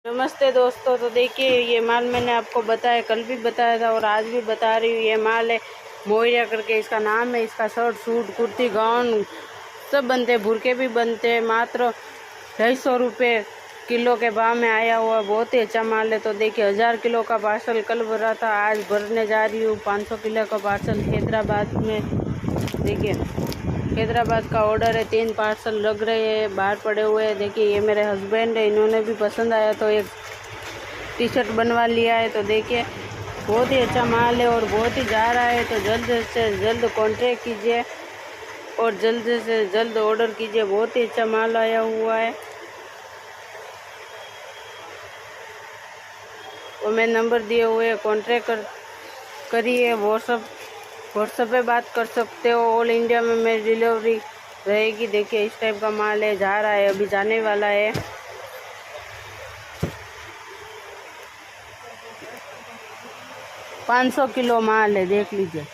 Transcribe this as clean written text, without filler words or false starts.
नमस्ते दोस्तों। तो देखिए ये माल मैंने आपको बताया, कल भी बताया था और आज भी बता रही हूँ। ये माल है मोहिरा करके इसका नाम है। इसका शर्ट, सूट, कुर्ती, गाउन सब बनते हैं, बुरके भी बनते हैं। मात्र 250 रुपये किलो के भाव में आया हुआ बहुत ही अच्छा माल है। तो देखिए 1000 किलो का पार्सल कल भरा था, आज भरने जा रही हूँ 500 किलो का पार्सल हैदराबाद में। देखिए हैदराबाद का ऑर्डर है, 3 पार्सल लग रहे हैं, बाहर पड़े हुए हैं। देखिए ये मेरे हस्बैंड है, इन्होंने भी पसंद आया तो एक टी शर्ट बनवा लिया है। तो देखिए बहुत ही अच्छा माल है और बहुत ही जा रहा है। तो जल्द से जल्द कॉन्टैक्ट कीजिए और जल्द से जल्द ऑर्डर कीजिए। बहुत ही अच्छा माल आया हुआ है। और मैं नंबर दिए हुए कॉन्टैक्ट करिए। व्हाट्सएप पे बात कर सकते हो। ऑल इंडिया में मेरी डिलीवरी रहेगी। देखिए इस टाइप का माल है, जा रहा है, अभी जाने वाला है। $500 किलो माल है, देख लीजिए।